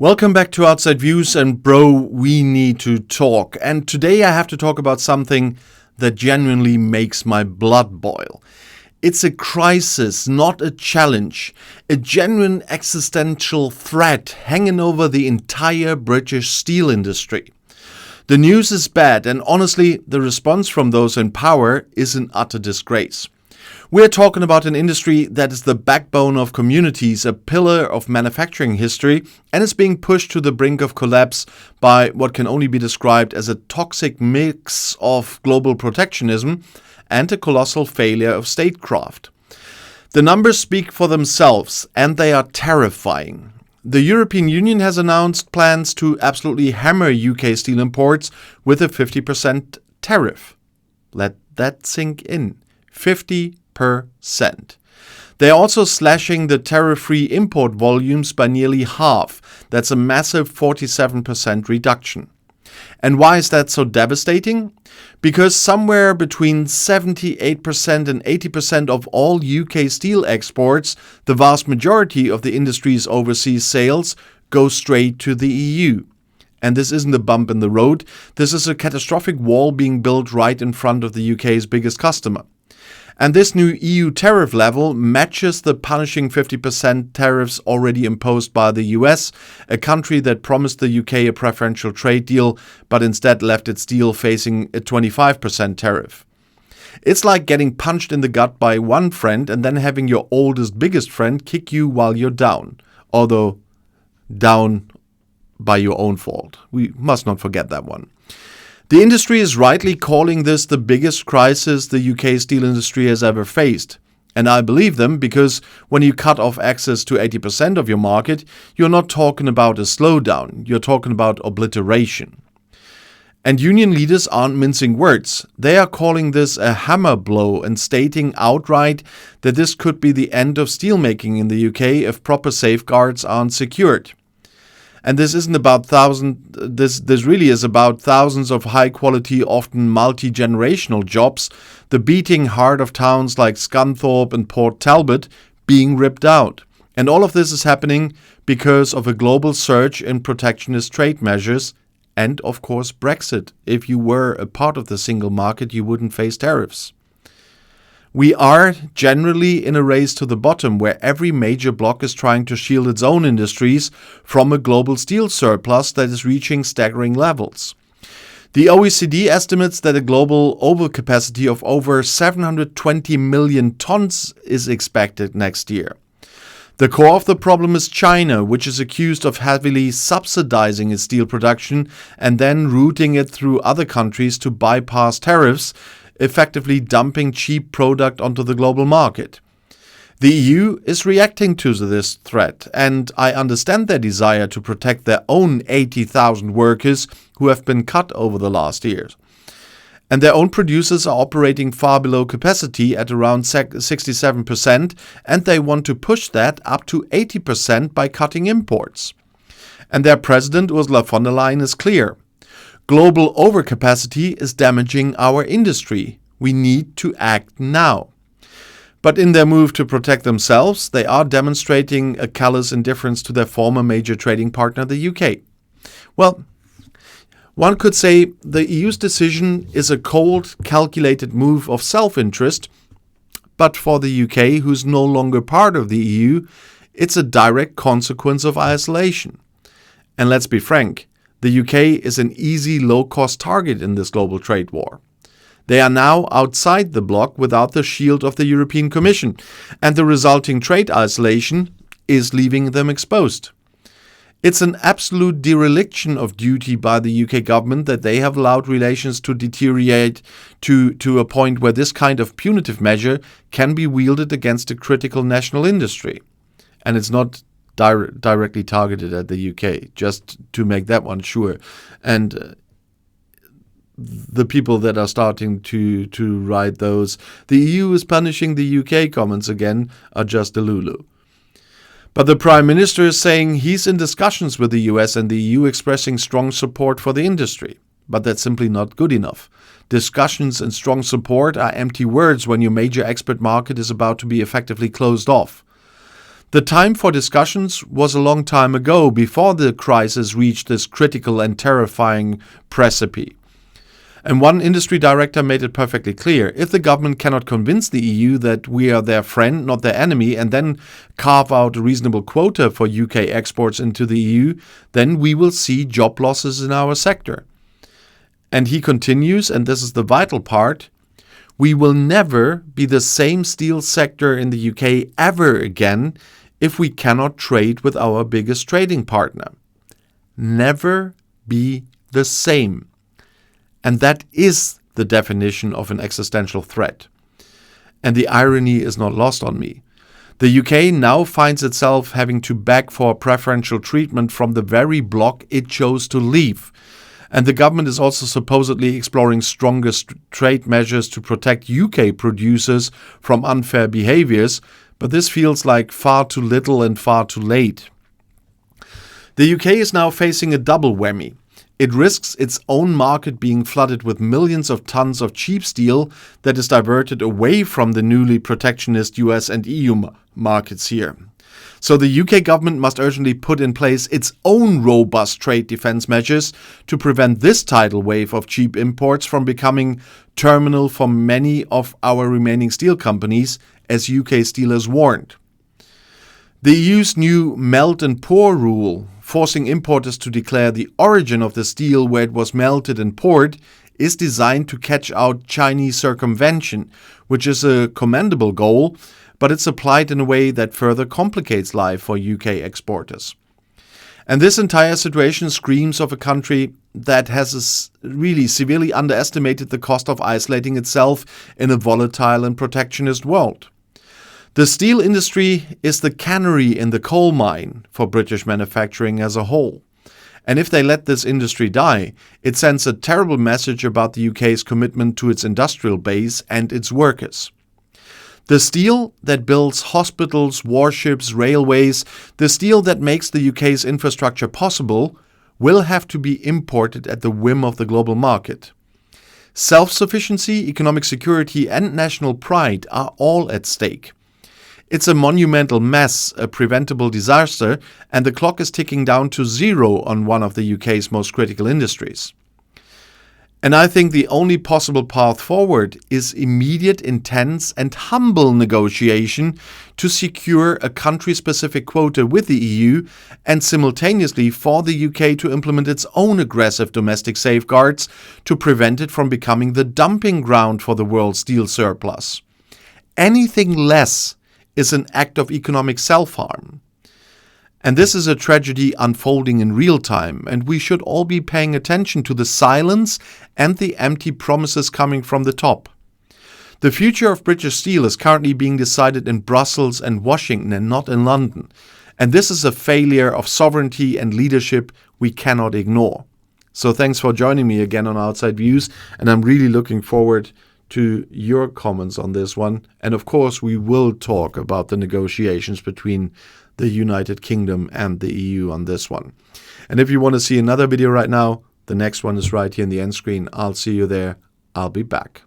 Welcome back to Outside Views, and bro, we need to talk. And today I have to talk about something that genuinely makes my blood boil. It's a crisis, not a challenge. A genuine existential threat hanging over the entire British steel industry. The news is bad, and honestly, the response from those in power is an utter disgrace. We're talking about an industry that is the backbone of communities, a pillar of manufacturing history, and is being pushed to the brink of collapse by what can only be described as a toxic mix of global protectionism and a colossal failure of statecraft. The numbers speak for themselves, and they are terrifying. The European Union has announced plans to absolutely hammer UK steel imports with a 50% tariff. Let that sink in. 50%. They are also slashing the tariff-free import volumes by nearly half. That's a massive 47% reduction. And why is that so devastating? Because somewhere between 78% and 80% of all UK steel exports, the vast majority of the industry's overseas sales, go straight to the EU. And this isn't a bump in the road. This is a catastrophic wall being built right in front of the UK's biggest customer. And this new EU tariff level matches the punishing 50% tariffs already imposed by the US, a country that promised the UK a preferential trade deal, but instead left its deal facing a 25% tariff. It's like getting punched in the gut by one friend and then having your oldest, biggest friend kick you while you're down. Although, down by your own fault. We must not forget that one. The industry is rightly calling this the biggest crisis the UK steel industry has ever faced. And I believe them, because when you cut off access to 80% of your market, you're not talking about a slowdown, you're talking about obliteration. And union leaders aren't mincing words. They are calling this a hammer blow and stating outright that this could be the end of steelmaking in the UK if proper safeguards aren't secured. And this isn't about this really is about thousands of high-quality, often multi-generational jobs, the beating heart of towns like Scunthorpe and Port Talbot being ripped out. And all of this is happening because of a global surge in protectionist trade measures and, of course, Brexit. If you were a part of the single market, you wouldn't face tariffs. We are generally in a race to the bottom where every major bloc is trying to shield its own industries from a global steel surplus that is reaching staggering levels. The OECD estimates that a global overcapacity of over 720 million tons is expected next year. The core of the problem is China, which is accused of heavily subsidizing its steel production and then routing it through other countries to bypass tariffs, effectively dumping cheap product onto the global market. The EU is reacting to this threat, and I understand their desire to protect their own 80,000 workers who have been cut over the last years. And their own producers are operating far below capacity at around 67%, and they want to push that up to 80% by cutting imports. And their president, Ursula von der Leyen, is clear. Global overcapacity is damaging our industry. We need to act now. But in their move to protect themselves, they are demonstrating a callous indifference to their former major trading partner, the UK. Well, one could say the EU's decision is a cold, calculated move of self-interest, but for the UK, who's no longer part of the EU, it's a direct consequence of isolation. And let's be frank, the UK is an easy, low-cost target in this global trade war. They are now outside the bloc without the shield of the European Commission, and the resulting trade isolation is leaving them exposed. It's an absolute dereliction of duty by the UK government that they have allowed relations to deteriorate to a point where this kind of punitive measure can be wielded against a critical national industry. And it's not directly targeted at the UK, just to make that one sure. And the people that are starting to write those, the EU is punishing the UK comments again, are just a lulu. But the Prime Minister is saying he's in discussions with the US and the EU expressing strong support for the industry. But that's simply not good enough. Discussions and strong support are empty words when your major export market is about to be effectively closed off. The time for discussions was a long time ago, before the crisis reached this critical and terrifying precipice. And one industry director made it perfectly clear: if the government cannot convince the EU that we are their friend, not their enemy, and then carve out a reasonable quota for UK exports into the EU, then we will see job losses in our sector. And he continues, and this is the vital part: we will never be the same steel sector in the UK ever again if we cannot trade with our biggest trading partner. Never be the same. And that is the definition of an existential threat. And the irony is not lost on me. The UK now finds itself having to beg for preferential treatment from the very bloc it chose to leave. And the government is also supposedly exploring stronger trade measures to protect UK producers from unfair behaviors, but this feels like far too little and far too late. The UK is now facing a double whammy. It risks its own market being flooded with millions of tons of cheap steel that is diverted away from the newly protectionist US and EU markets here. So the UK government must urgently put in place its own robust trade defense measures to prevent this tidal wave of cheap imports from becoming terminal for many of our remaining steel companies, as UK Steel has warned. The EU's new melt and pour rule, forcing importers to declare the origin of the steel where it was melted and poured, is designed to catch out Chinese circumvention, which is a commendable goal, but it's applied in a way that further complicates life for UK exporters. And this entire situation screams of a country that has really severely underestimated the cost of isolating itself in a volatile and protectionist world. The steel industry is the canary in the coal mine for British manufacturing as a whole. And if they let this industry die, it sends a terrible message about the UK's commitment to its industrial base and its workers. The steel that builds hospitals, warships, railways, the steel that makes the UK's infrastructure possible, will have to be imported at the whim of the global market. Self-sufficiency, economic security, and national pride are all at stake. It's a monumental mess, a preventable disaster, and the clock is ticking down to zero on one of the UK's most critical industries. And I think the only possible path forward is immediate, intense, and humble negotiation to secure a country-specific quota with the EU, and simultaneously for the UK to implement its own aggressive domestic safeguards to prevent it from becoming the dumping ground for the world's steel surplus. Anything less is an act of economic self-harm. And this is a tragedy unfolding in real time, and we should all be paying attention to the silence and the empty promises coming from the top. The future of British steel is currently being decided in Brussels and Washington and not in London. And this is a failure of sovereignty and leadership we cannot ignore. So thanks for joining me again on Outside Views, and I'm really looking forward to your comments on this one. And of course, we will talk about the negotiations between the United Kingdom and the EU on this one. And if you want to see another video right now, the next one is right here in the end screen. I'll see you there. I'll be back.